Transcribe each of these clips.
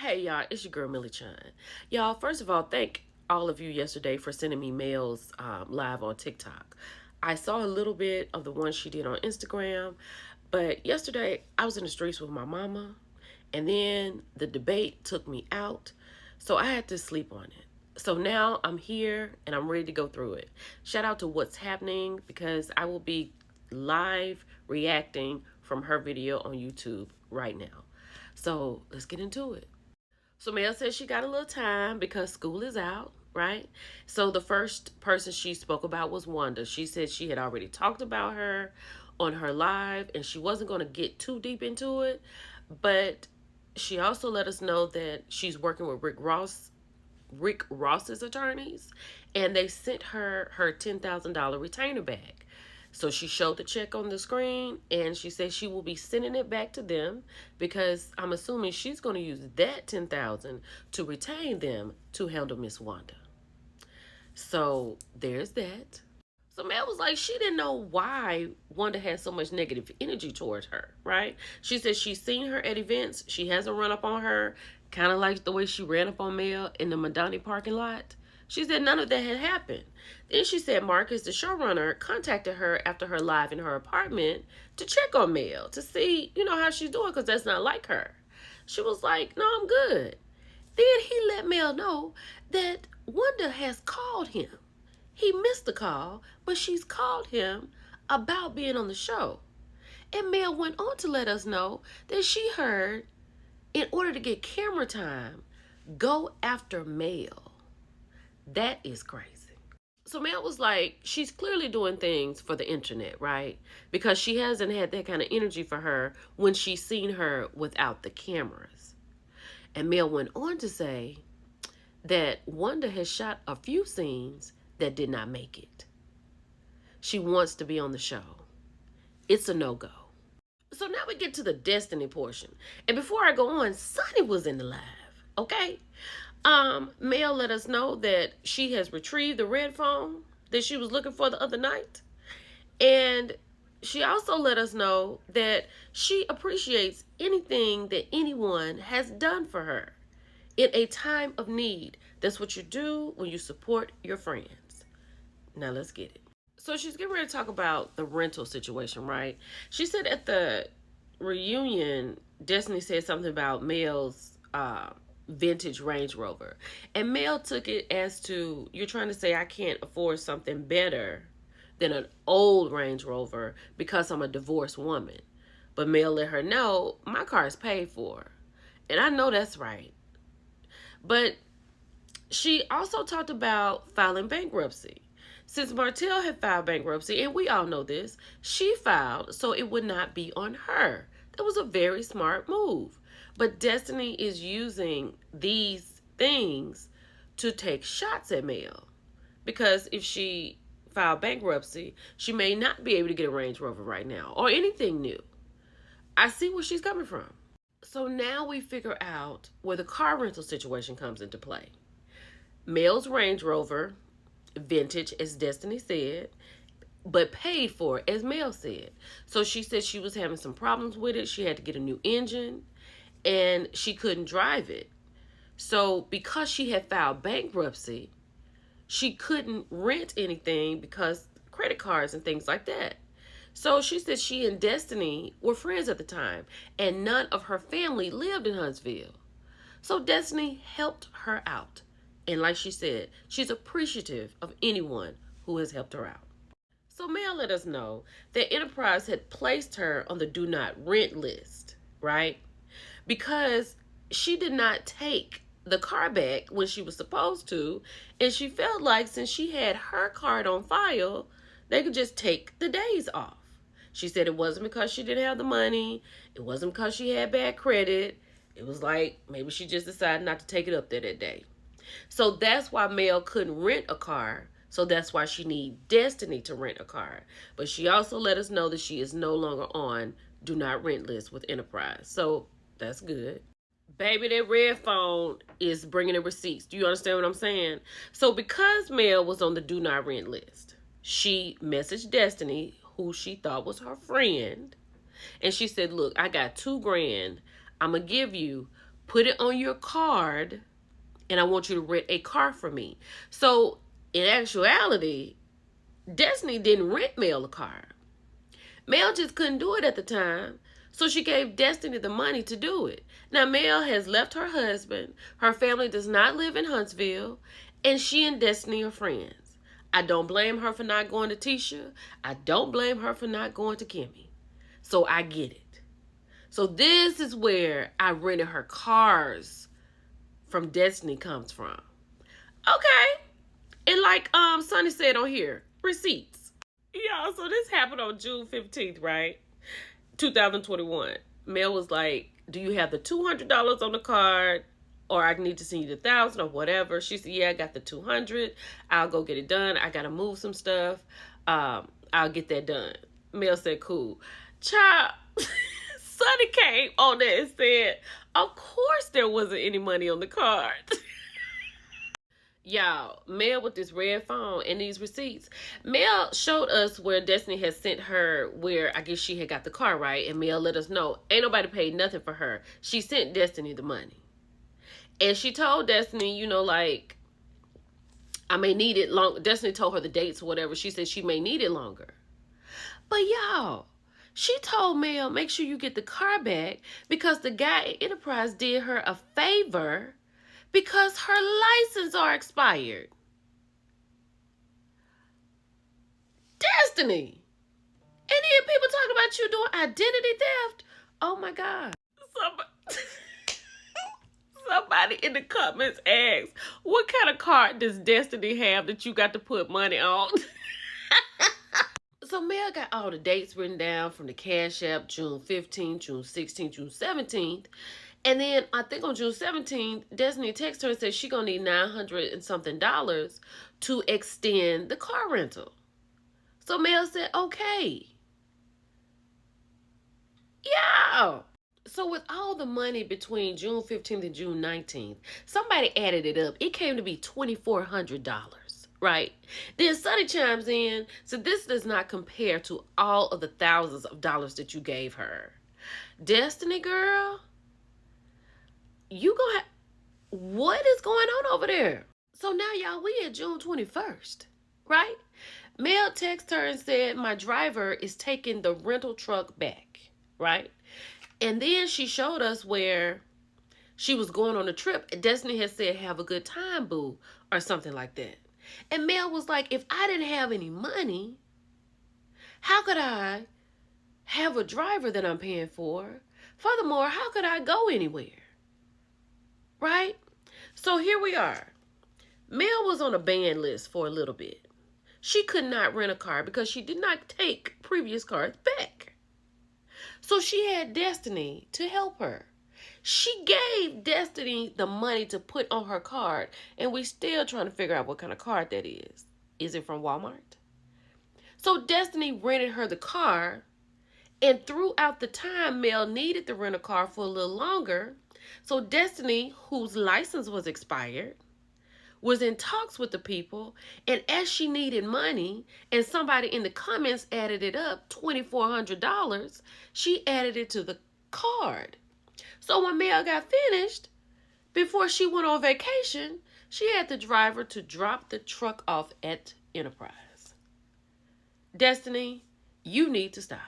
Hey y'all, it's your girl Millie Chun. Y'all, first of all, thank all of you yesterday for sending me mails live on TikTok. I saw a little bit of the one she did on Instagram, but yesterday I was in the streets with my mama, and then the debate took me out, so I had to sleep on it. So now I'm here and I'm ready to go through it. Shout out to What's Happening because I will be live reacting from her video on YouTube right now. So let's get into it. So Mel says she got a little time because school is out, right? So the first person she spoke about was Wanda. She said she had already talked about her on her live and she wasn't going to get too deep into it, but she also let us know that she's working with Rick Ross's attorneys, and they sent her $10,000 retainer back. So she showed the check on the screen, and she said she will be sending it back to them because I'm assuming she's going to use that 10,000 to retain them to handle Miss Wanda. So there's that. So Mel was like, she didn't know why Wanda had so much negative energy towards her, right? She said she's seen her at events. She hasn't run up on her, kind of like the way she ran up on Mel in the Madani parking lot. She said none of that had happened. Then she said Marcus, the showrunner, contacted her after her live in her apartment to check on Mel to see, how she's doing because that's not like her. She was like, no, I'm good. Then he let Mel know that Wanda has called him. He missed the call, but she's called him about being on the show. And Mel went on to let us know that she heard, in order to get camera time, go after Mel. That is crazy. So Mel was like, she's clearly doing things for the internet, right? Because she hasn't had that kind of energy for her when she's seen her without the cameras. And Mel went on to say that Wanda has shot a few scenes that did not make it. She wants to be on the show. It's a no-go. So now we get to the Destiny portion. And before I go on, Sunni was in the live, okay? Mel let us know that she has retrieved the red phone that she was looking for the other night. And she also let us know that she appreciates anything that anyone has done for her in a time of need. That's what you do when you support your friends. Now let's get it. So she's getting ready to talk about the rental situation, right? She said at the reunion, Destiny said something about Mel's vintage Range Rover. And Mel took it as to, you're trying to say I can't afford something better than an old Range Rover because I'm a divorced woman. But Mel let her know, my car is paid for. And I know that's right. But she also talked about filing bankruptcy. Since Martell had filed bankruptcy, and we all know this, she filed so it would not be on her. That was a very smart move. But Destiny is using these things to take shots at Mel. Because if she filed bankruptcy, she may not be able to get a Range Rover right now or anything new. I see where she's coming from. So now we figure out where the car rental situation comes into play. Mel's Range Rover, vintage, as Destiny said, but paid for, as Mel said. So she said she was having some problems with it. She had to get a new engine, and she couldn't drive it. So because she had filed bankruptcy, she couldn't rent anything because credit cards and things like that. So she said she and Destiny were friends at the time, and none of her family lived in Huntsville. So Destiny helped her out. And like she said, she's appreciative of anyone who has helped her out. So Mel let us know that Enterprise had placed her on the do not rent list, right? Because she did not take the car back when she was supposed to, and she felt like since she had her card on file, they could just take the days off. She said it wasn't because she didn't have the money, it wasn't because she had bad credit. It was like maybe she just decided not to take it up there that day. So that's why Mel couldn't rent a car. So that's why she need Destiny to rent a car. But she also let us know that she is no longer on do not rent list with Enterprise. So that's good. Baby, that red phone is bringing the receipts. Do you understand what I'm saying? So because Mel was on the do not rent list, she messaged Destiny, who she thought was her friend. And she said, look, I got $2,000 I'm going to give you, put it on your card, and I want you to rent a car for me. So, in actuality, Destiny didn't rent Mel a car. Mel just couldn't do it at the time. So she gave Destiny the money to do it. Now, Mel has left her husband. Her family does not live in Huntsville. And she and Destiny are friends. I don't blame her for not going to Tisha. I don't blame her for not going to Kimmy. So I get it. So this is where I rented her cars from Destiny comes from. Okay. And like Sunni said on here, receipts. Y'all, so this happened on June 15th, right? 2021. Mel was like, do you have the $200 on the card? Or I need to send you the 1,000 or whatever. She said, yeah, I got the 200. I'll go get it done. I got to move some stuff. I'll get that done. Mel said, cool. Child, Sunni came on there and said, of course there wasn't any money on the card. Y'all, Mel with this red phone and these receipts. Mel showed us where Destiny had sent her, where I guess she had got the car, right? And Mel let us know, ain't nobody paid nothing for her. She sent Destiny the money. And she told Destiny, you know, like, I may need it long. Destiny told her the dates or whatever. She said she may need it longer. But y'all, she told Mel, make sure you get the car back because the guy at Enterprise did her a favor because her license are expired. Destiny. And then people talking about you doing identity theft. Oh my God. Somebody in the comments asked, what kind of card does Destiny have that you got to put money on? So Mel got all the dates written down from the Cash App, June 15th, June 16th, June 17th. And then I think on June 17th, Destiny texted her and said she gonna need $900 and something to extend the car rental. So Mel said, okay. Yeah. So with all the money between June 15th and June 19th, somebody added it up. It came to be $2,400, right? Then Sunni chimes in, so this does not compare to all of the thousands of dollars that you gave her. Destiny girl, what is going on over there? So now y'all, we at June 21st, right? Mel texted her and said, my driver is taking the rental truck back, right? And then she showed us where she was going on a trip. Destiny had said, have a good time, boo, or something like that. And Mel was like, if I didn't have any money, how could I have a driver that I'm paying for? Furthermore, how could I go anywhere? Right? So here we are. Mel was on a ban list for a little bit. She could not rent a car because she did not take previous cars back. So she had Destiny to help her. She gave Destiny the money to put on her card, and we still trying to figure out what kind of card that is. Is it from Walmart? So Destiny rented her the car, and throughout the time, Mel needed to rent a car for a little longer. So Destiny, whose license was expired, was in talks with the people, and as she needed money, and somebody in the comments added it up, $2,400, she added it to the card. So when Mel got finished, before she went on vacation, she had the driver to drop the truck off at Enterprise. Destiny, you need to stop.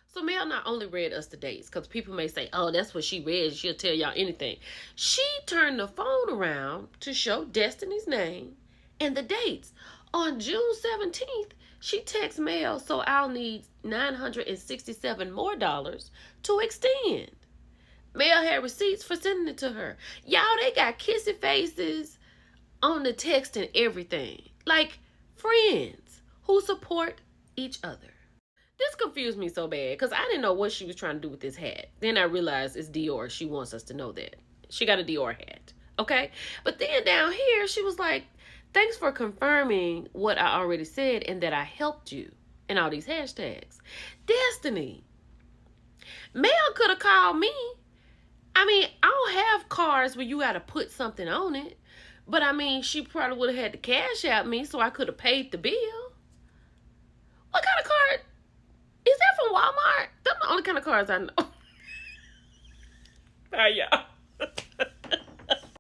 So Mel not only read us the dates, because people may say, oh, that's what she read. She'll tell y'all anything. She turned the phone around to show Destiny's name and the dates. On June 17th, she texts Mel, so I'll need $967 more to extend. Mel had receipts for sending it to her. Y'all, they got kissy faces on the text and everything. Like friends who support each other. This confused me so bad because I didn't know what she was trying to do with this hat. Then I realized it's Dior. She wants us to know that. She got a Dior hat. Okay? But then down here, she was like, thanks for confirming what I already said and that I helped you. And all these hashtags. Destiny. Mel could have called me. I mean, I don't have cars where you got to put something on it. But I mean, she probably would have had to cash out me so I could have paid the bill. What kind of card? Is that from Walmart? That's the only kind of cars I know. All right, y'all.